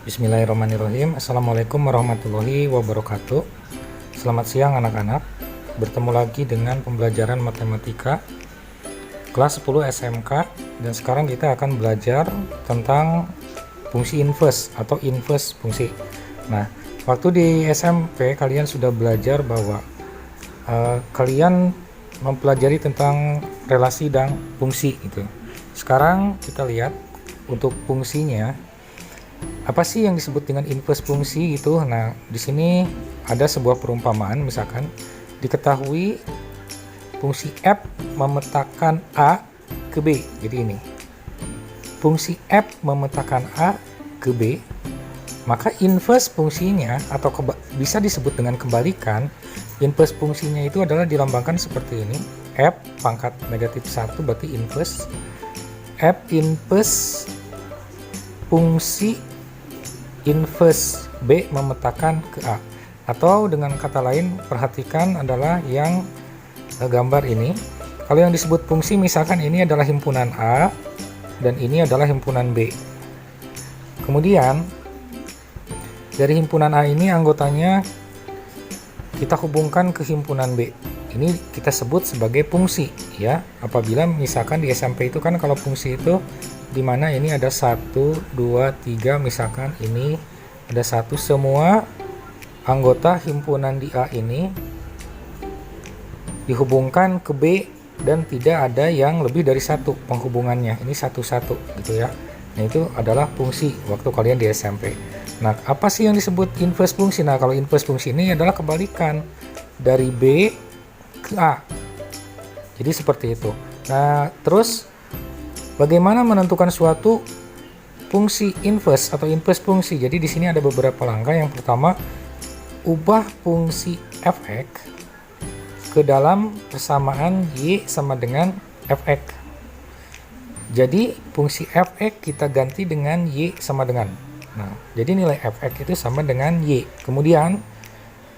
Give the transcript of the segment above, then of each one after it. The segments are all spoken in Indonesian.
Bismillahirrahmanirrahim. Assalamualaikum warahmatullahi wabarakatuh. Selamat siang anak-anak. Bertemu lagi dengan pembelajaran matematika kelas 10 SMK. Dan sekarang kita akan belajar tentang fungsi inverse atau inverse fungsi. Nah, waktu di SMP kalian sudah belajar bahwa kalian mempelajari tentang relasi dan fungsi gitu. Sekarang kita lihat untuk fungsinya. Apa sih yang disebut dengan inverse fungsi gitu? Nah, di sini ada sebuah perumpamaan, misalkan diketahui fungsi f memetakan a ke b. Jadi ini fungsi f memetakan a ke b, maka inverse fungsinya atau bisa disebut dengan kebalikan. Inverse fungsinya itu adalah dilambangkan seperti ini, f pangkat negatif 1 berarti inverse. F inverse fungsi inverse b memetakan ke a, atau dengan kata lain perhatikan adalah yang gambar ini. Kalau yang disebut fungsi misalkan ini adalah himpunan a dan ini adalah himpunan b. Kemudian dari himpunan a ini anggotanya kita hubungkan ke himpunan b. Ini kita sebut sebagai fungsi ya. Apabila misalkan di SMP itu kan kalau fungsi itu dimana ini ada 1, 2, 3, misalkan ini ada 1, semua anggota himpunan di A ini dihubungkan ke B dan tidak ada yang lebih dari 1 penghubungannya, ini 1-1 gitu ya. Nah, itu adalah fungsi waktu kalian di SMP. Nah, apa sih yang disebut inverse fungsi? Nah, kalau inverse fungsi ini adalah kebalikan dari B ke A, jadi seperti itu. Nah, terus bagaimana menentukan suatu fungsi inverse atau inverse fungsi? Jadi di sini ada beberapa langkah. Yang pertama, ubah fungsi f(x) ke dalam persamaan y sama dengan f(x). Jadi fungsi f(x) kita ganti dengan y sama dengan. Nah, jadi nilai f(x) itu sama dengan y. Kemudian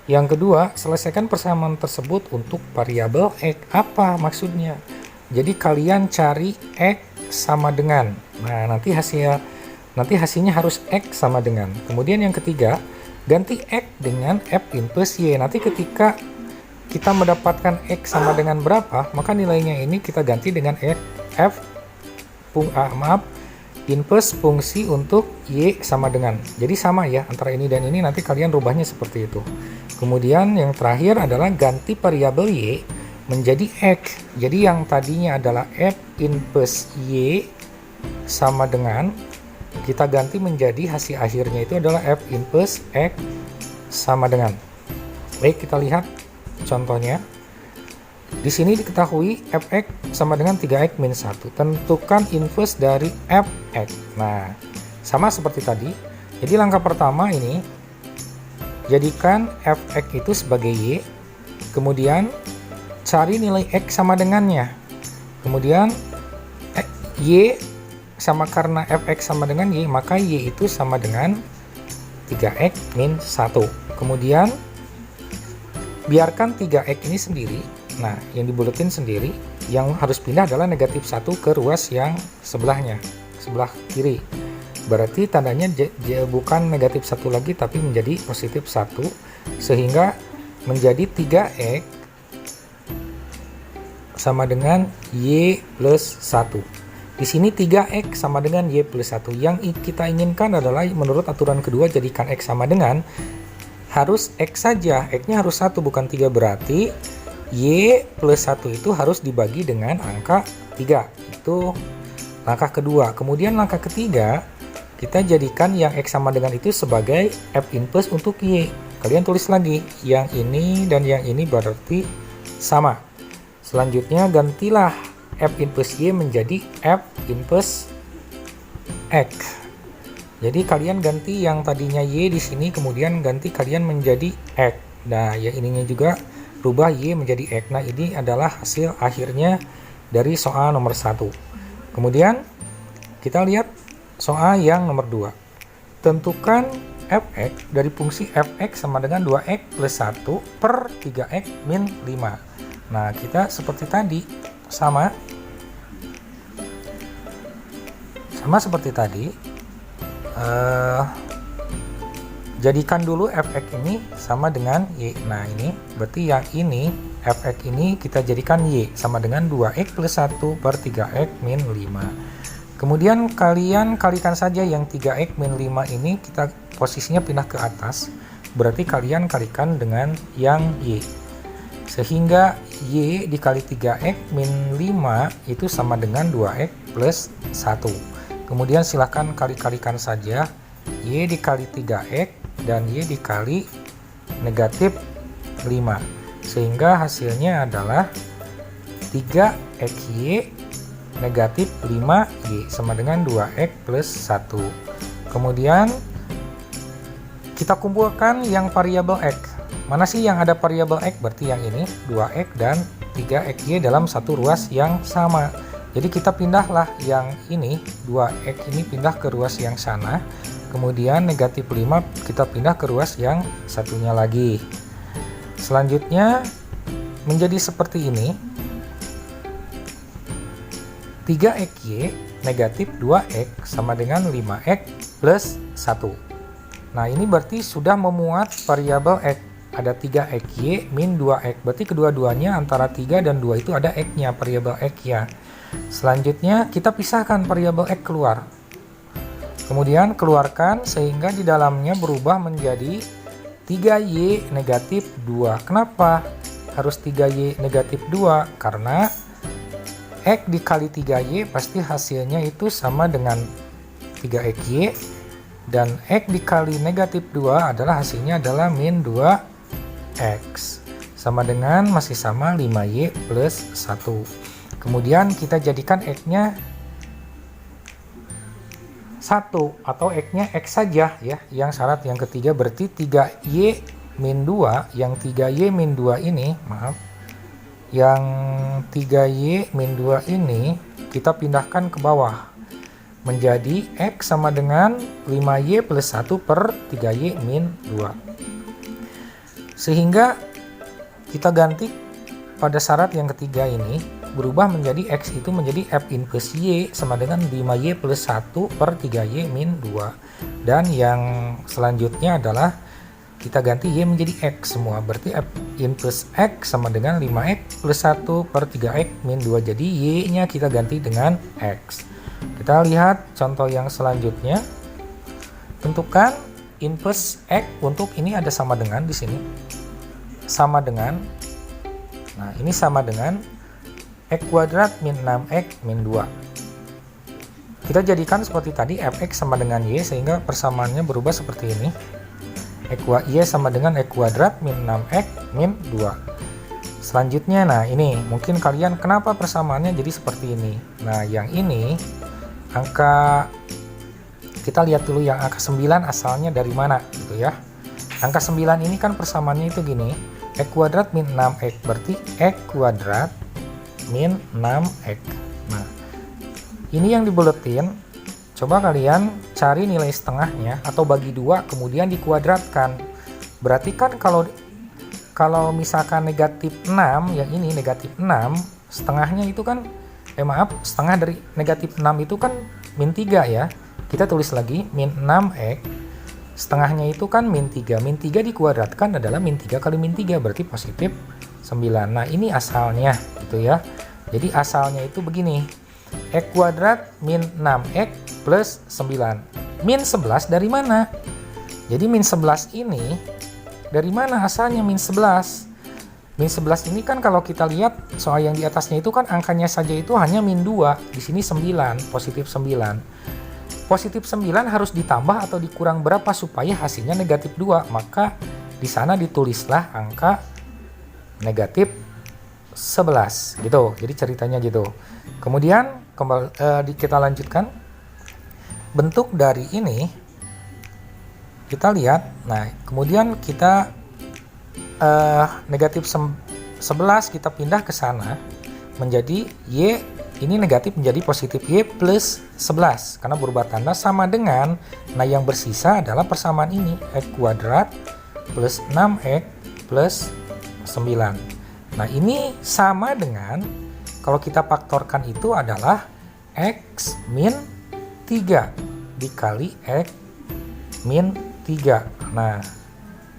yang kedua, selesaikan persamaan tersebut untuk variabel x. Apa maksudnya? Jadi kalian cari x sama dengan. Nah, nanti hasilnya harus x sama dengan. Kemudian yang ketiga, ganti x dengan f inverse y. Nanti ketika kita mendapatkan x sama dengan berapa, maka nilainya ini kita ganti dengan inverse fungsi untuk y sama dengan. Jadi sama ya antara ini dan ini, nanti kalian rubahnya seperti itu. Kemudian yang terakhir adalah ganti variabel y menjadi x. Jadi yang tadinya adalah f inverse y sama dengan, kita ganti menjadi hasil akhirnya itu adalah f inverse x sama dengan. Baik, kita lihat contohnya. Di sini diketahui fx sama dengan 3x min 1. Tentukan inverse dari fx. Nah, sama seperti tadi. Jadi langkah pertama ini, jadikan fx itu sebagai y. Kemudian cari nilai x sama dengannya. Kemudian y sama, karena fx sama dengan y, maka y itu sama dengan 3x min 1. Kemudian biarkan 3x ini sendiri. Nah, yang dibulutin sendiri, yang harus pindah adalah negatif 1 ke ruas yang sebelahnya, sebelah kiri. Berarti tandanya bukan negatif 1 lagi, tapi menjadi positif 1, sehingga menjadi 3x sama dengan y plus 1. Di sini 3x sama dengan y plus 1. Yang kita inginkan adalah menurut aturan kedua, jadikan x sama dengan harus x saja. X-nya harus 1 bukan 3, berarti y plus 1 itu harus dibagi dengan angka 3. Itu langkah kedua. Kemudian langkah ketiga, kita jadikan yang x sama dengan itu sebagai f inverse untuk y. Kalian tulis lagi, yang ini dan yang ini berarti sama. Selanjutnya gantilah f inverse y menjadi f inverse x. Jadi kalian ganti yang tadinya y di sini, kemudian ganti kalian menjadi x. Nah, yang ininya juga rubah y menjadi x. Nah, ini adalah hasil akhirnya dari soal nomor 1. Kemudian kita lihat soal yang nomor 2. Tentukan fx dari fungsi fx sama dengan 2x plus 1 per 3x min 5. Nah, kita seperti tadi, sama seperti tadi, jadikan dulu fx ini sama dengan y. Nah ini berarti yang ini fx ini kita jadikan y sama dengan 2x plus 1 per 3x min 5. Kemudian kalian kalikan saja yang 3x min 5 ini, kita posisinya pindah ke atas, berarti kalian kalikan dengan yang y, sehingga y dikali 3x min 5 itu sama dengan 2x plus 1. Kemudian silahkan kali-kalikan saja y dikali 3x dan y dikali negatif 5, sehingga hasilnya adalah 3xy negatif 5y sama dengan 2x plus 1. Kemudian kita kumpulkan yang variabel x. Mana sih yang ada variabel x? Berarti yang ini 2x dan 3xy dalam satu ruas yang sama. Jadi kita pindahlah yang ini 2x ini pindah ke ruas yang sana. Kemudian negatif 5 kita pindah ke ruas yang satunya lagi. Selanjutnya menjadi seperti ini. 3xy negatif 2x sama dengan 5x plus 1. Nah ini berarti sudah memuat variabel x. Ada 3xy min 2x. Berarti kedua-duanya antara 3 dan 2 itu ada x-nya, variabel x-nya. Selanjutnya kita pisahkan variabel x keluar. Kemudian keluarkan sehingga di dalamnya berubah menjadi 3y negatif 2. Kenapa harus 3y negatif 2? Karena x dikali 3y pasti hasilnya itu sama dengan 3xy, dan x dikali negatif 2 adalah hasilnya adalah min 2x sama dengan masih sama 5y plus 1. Kemudian kita jadikan x-nya 1 atau x-nya x saja ya. Yang syarat yang ketiga berarti 3y min 2, yang 3y min 2 ini, maaf, yang 3y min 2 ini kita pindahkan ke bawah menjadi x sama dengan 5y plus 1 per 3y min 2. Sehingga kita ganti pada syarat yang ketiga ini, berubah menjadi x itu menjadi f inverse y sama dengan 5y plus 1 per 3y min 2. Dan yang selanjutnya adalah kita ganti y menjadi x semua, berarti f inverse x sama dengan 5x plus 1 per 3x min 2. Jadi y nya kita ganti dengan x. Kita lihat contoh yang selanjutnya. Tentukan inverse x untuk ini ada sama dengan di sini, sama dengan, nah ini sama dengan x kuadrat min 6x min 2. Kita jadikan seperti tadi fx sama dengan y sehingga persamaannya berubah seperti ini. Y sama dengan x kuadrat min 6x min 2. Selanjutnya, nah ini mungkin kalian kenapa persamaannya jadi seperti ini. Nah yang ini angka, kita lihat dulu yang angka 9 asalnya dari mana gitu ya. Angka 9 ini kan persamaannya itu gini, x kuadrat min 6x, berarti x kuadrat min 6x. Nah ini yang dibuletin, coba kalian cari nilai setengahnya atau bagi 2 kemudian dikuadratkan. Berarti kan kalau misalkan negatif 6, yang ini negatif 6, setengahnya itu kan setengah dari negatif 6 itu kan min 3 ya. Kita tulis lagi min 6x, setengahnya itu kan min 3. Min 3 dikuadratkan adalah min 3 kali min 3, berarti positif 9. Nah ini asalnya gitu ya. Jadi asalnya itu begini, x kuadrat min 6x plus 9. Min 11 dari mana? Jadi min 11 ini dari mana asalnya min 11? Min 11 ini kan kalau kita lihat soal yang di atasnya itu kan angkanya saja itu hanya min 2. Di sini 9, positif 9. Positif 9 harus ditambah atau dikurang berapa supaya hasilnya negatif 2. Maka di sana ditulislah angka negatif 11 gitu. Jadi ceritanya gitu. Kemudian kita lanjutkan. Bentuk dari ini kita lihat. Nah, kemudian kita negatif 11 kita pindah ke sana menjadi y ini negatif menjadi positif y plus 11 karena berubah tanda sama dengan, nah yang bersisa adalah persamaan ini x kuadrat plus 6x plus 9. Nah ini sama dengan kalau kita faktorkan itu adalah x min 3 dikali x min 3. Nah,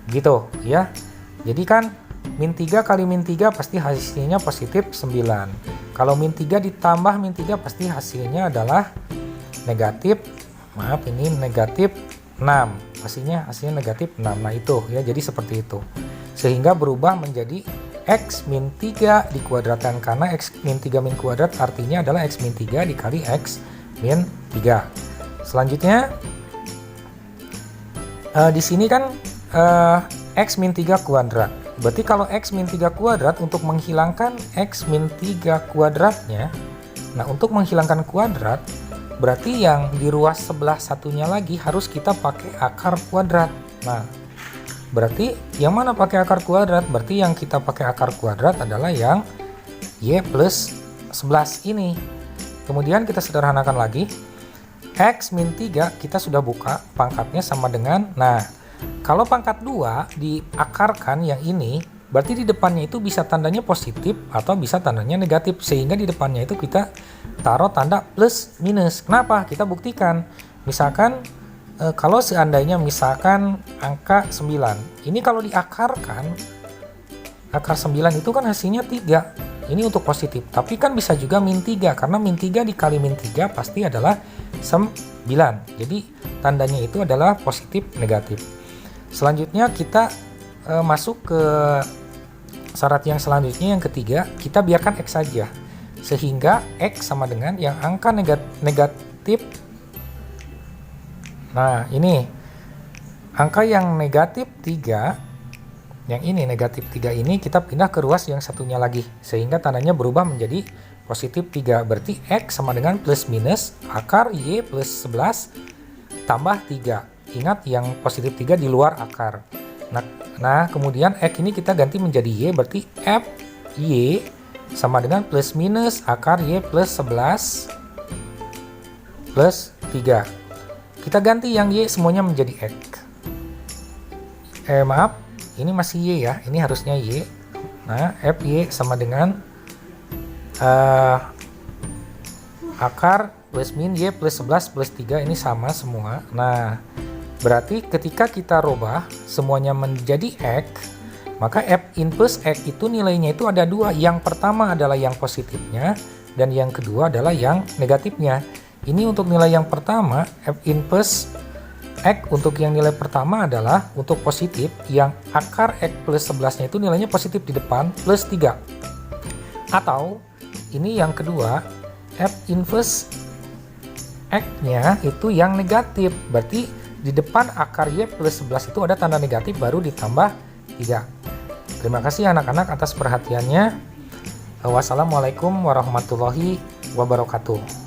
gitu ya. Jadi kan min 3 kali min 3 pasti hasilnya positif 9. Kalau min 3 ditambah min 3 pasti hasilnya adalah negatif, maaf ini negatif 6. Hasilnya negatif 6. Nah itu ya, jadi seperti itu. Sehingga berubah menjadi X min 3 dikuadratkan, karena X min 3 min kuadrat artinya adalah X min 3 dikali X min 3. Selanjutnya di sini kan X min 3 kuadrat. Berarti kalau X min 3 kuadrat, untuk menghilangkan X min 3 kuadratnya, nah untuk menghilangkan kuadrat berarti yang di ruas sebelah satunya lagi harus kita pakai akar kuadrat. Nah berarti yang mana pakai akar kuadrat? Berarti yang kita pakai akar kuadrat adalah yang Y plus 11 ini. Kemudian kita sederhanakan lagi. X min 3 kita sudah buka, pangkatnya sama dengan, nah kalau pangkat 2 diakarkan yang ini, berarti di depannya itu bisa tandanya positif atau bisa tandanya negatif. Sehingga di depannya itu kita taruh tanda plus minus. Kenapa? Kita buktikan. Misalkan kalau seandainya misalkan angka 9, ini kalau diakarkan, akar 9 itu kan hasilnya 3. Ini untuk positif, tapi kan bisa juga min 3, karena min 3 dikali min 3 pasti adalah 9. Jadi tandanya itu adalah positif negatif. Selanjutnya kita masuk ke syarat yang selanjutnya, yang ketiga. Kita biarkan X saja, sehingga X sama dengan yang angka negatif. Nah ini angka yang negatif 3, yang ini negatif 3 ini kita pindah ke ruas yang satunya lagi, sehingga tandanya berubah menjadi positif 3. Berarti X sama dengan plus minus akar Y plus 11 tambah 3. Ingat yang positif 3 di luar akar. Nah kemudian X ini kita ganti menjadi Y, berarti F Y sama dengan plus minus akar Y plus 11 plus 3. Kita ganti yang Y semuanya menjadi X. Maaf, ini masih Y ya, ini harusnya Y. Nah FY sama dengan akar plus min Y plus 11 plus 3, ini sama semua. Nah berarti ketika kita rubah semuanya menjadi X, maka F inverse X itu nilainya itu ada dua. Yang pertama adalah yang positifnya, dan yang kedua adalah yang negatifnya. Ini untuk nilai yang pertama, F inverse X untuk yang nilai pertama adalah untuk positif, yang akar X plus 11 nya itu nilainya positif di depan plus 3. Atau ini yang kedua, F inverse X nya itu yang negatif, berarti di depan akar Y plus 11 itu ada tanda negatif baru ditambah 3. Terima kasih anak-anak atas perhatiannya. Wassalamualaikum warahmatullahi wabarakatuh.